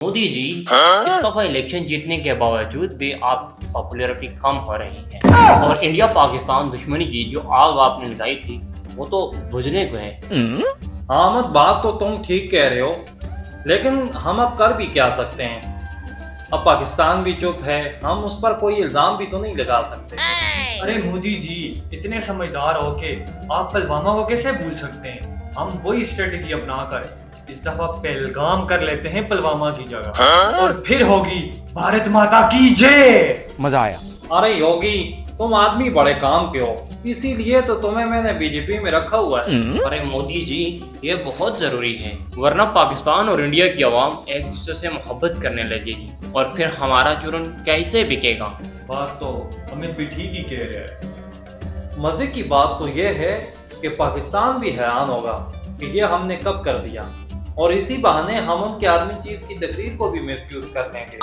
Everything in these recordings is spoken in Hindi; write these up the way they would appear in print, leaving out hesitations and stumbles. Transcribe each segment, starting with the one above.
मोदी जी इस दफा इलेक्शन जीतने के बावजूद भी आप पॉपुलैरिटी कम हो रही है और इंडिया पाकिस्तान दुश्मनी की जो आग आपने लगाई थी वो तो बुझने को है। हाँ अहमद, बात तो तुम ठीक कह रहे हो, लेकिन हम अब कर भी क्या सकते हैं। अब पाकिस्तान भी चुप है, हम उस पर कोई इल्जाम भी तो नहीं लगा सकते। अरे मोदी जी, इतने समझदार हो के आप पुलवामा को कैसे भूल सकते हैं। हम वही स्ट्रेटेजी अपनाकर इस दफा पहलगाम कर लेते हैं पुलवामा की जगह, और फिर होगी भारत माता की जय। मजा आया। अरे योगी, तुम आदमी बड़े काम के हो, इसीलिए तो तुम्हें मैंने बीजेपी में रखा हुआ है। अरे मोदी जी ये बहुत जरूरी है, वरना पाकिस्तान और इंडिया की आवाम एक दूसरे से मोहब्बत करने लगेगी और फिर हमारा चूरन कैसे बिकेगा। बात तो अमित भी ठीक ही कह रहे हैं। मजे की बात तो ये है कि पाकिस्तान भी हैरान होगा कि ये हमने कब कर दिया, और इसी बहाने हम उनके आर्मी चीफ की तकरीर को भी मिसयूज कर लेंगे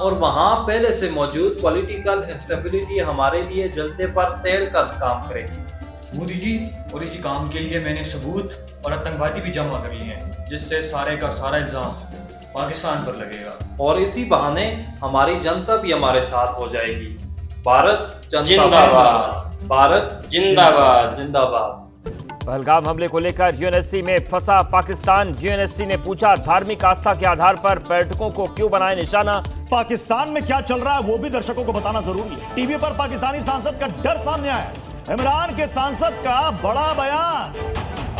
और वहाँ पहले से मौजूद पॉलिटिकल इंस्टेबिलिटी हमारे लिए जलते पर तेल का काम करेगी। मोदी जी, और इसी काम के लिए मैंने सबूत और आतंकवादी भी जमा कर लिए हैं, जिससे सारे का सारा इल्जाम पाकिस्तान पर लगेगा और इसी बहाने हमारी जनता भी हमारे साथ हो जाएगी। भारत जिंदाबाद, भारत जिंदाबाद। जिंदाबाद। पहलगाम हमले को लेकर यूएनएससी में फंसा पाकिस्तान। यूएनएससी ने पूछा, धार्मिक आस्था के आधार पर पर्यटकों को क्यों बनाए निशाना। पाकिस्तान में क्या चल रहा है वो भी दर्शकों को बताना जरूरी है। टीवी पर पाकिस्तानी सांसद का डर सामने आया। इमरान के सांसद का बड़ा बयान,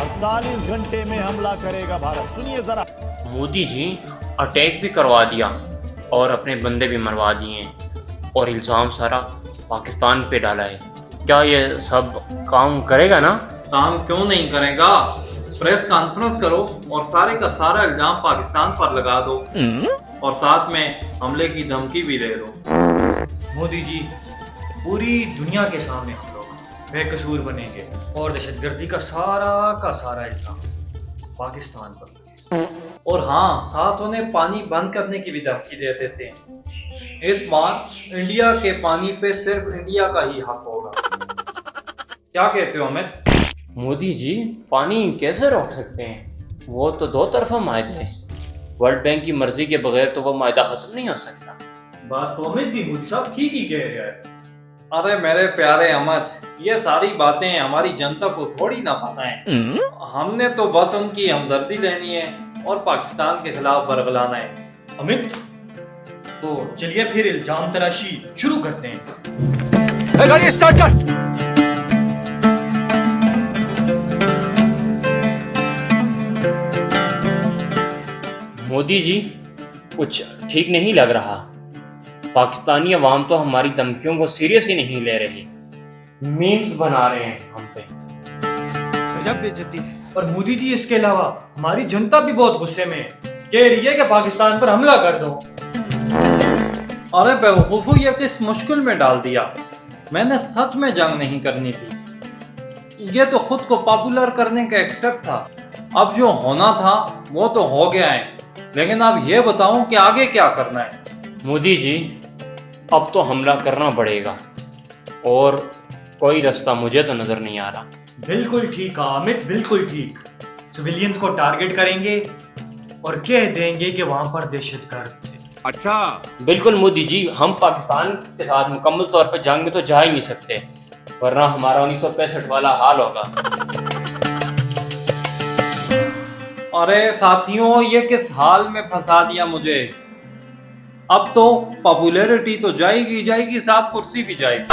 48 घंटे में हमला करेगा भारत। सुनिए जरा। मोदी जी अटैक भी करवा दिया और अपने बंदे भी मरवा दिए और इल्जाम सारा पाकिस्तान पे डाला है। क्या ये सब काम करेगा ना? काम क्यों नहीं करेगा? प्रेस कॉन्फ्रेंस करो और सारे का सारा इल्जाम पाकिस्तान पर लगा दो और साथ में हमले की धमकी भी दे दो। मोदी जी, पूरी दुनिया के सामने हम लोग बेकसूर बनेंगे और दहशतगर्दी का सारा इल्जाम पाकिस्तान पर लगेगा। और हाँ, साथ उन्हें पानी बंद करने की भी धमकी दे देते हैं। इस बार इंडिया के पानी पे सिर्फ इंडिया का ही हक होगा। क्या कहते हो अमित? मोदी जी पानी कैसे रोक सकते हैं? वो तो दो तरफा मायदा है। वर्ल्ड बैंक की मर्जी के बगैर तो वो मायदा खत्म नहीं हो सकता। बात तो अमित भी मोदी साहब ठीक ही कह रहे हैं। अरे मेरे प्यारे अमित, ये सारी बातें हमारी जनता को थोड़ी ना पता है। हमने तो बस उनकी हमदर्दी लेनी है और पाकिस्तान के खिलाफ बरगलाना है। अमित, तो चलिए फिर इल्जाम तराशी शुरू करते हैं। गाड़ी स्टार्ट कर। मोदी जी कुछ ठीक नहीं लग रहा। पाकिस्तानी अवाम तो हमारी धमकियों को सीरियस ही नहीं ले रही, मीम्स बना रहे हैं हम पे। गजब बेइज्जती है। और मोदी जी, इसके अलावा हमारी जनता भी बहुत गुस्से में है, कह रही है कि पाकिस्तान पर हमला कर दो। अरे बेवकूफो, ये किस मुश्किल में डाल दिया। मैंने सच में जंग नहीं करनी थी, ये तो खुद को पॉपुलर करने का एक स्टेप था। अब जो होना था वो तो हो गया है, लेकिन अब ये बताऊं कि आगे क्या करना है। मोदी जी अब तो हमला करना पड़ेगा और कोई रास्ता मुझे तो नजर नहीं आ रहा। बिल्कुल ठीक कहा अमित, बिल्कुल ठीक। सिविलियंस को टारगेट करेंगे और कह देंगे कि वहां पर दहशतगर्द थे। अच्छा, बिल्कुल मोदी जी, हम पाकिस्तान के साथ मुकम्मल तौर पर जंग में तो जा ही नहीं सकते, वरना हमारा 1965 वाला हाल होगा। अरे साथियों, ये किस हाल में फंसा दिया मुझे। अब तो पॉपुलैरिटी तो जाएगी, साथ कुर्सी भी जाएगी।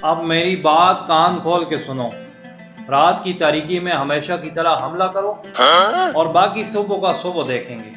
अब मेरी बात कान खोल के सुनो। रात की तारीकी में हमेशा की तरह हमला करो और बाकी सुबह का सुबह देखेंगे।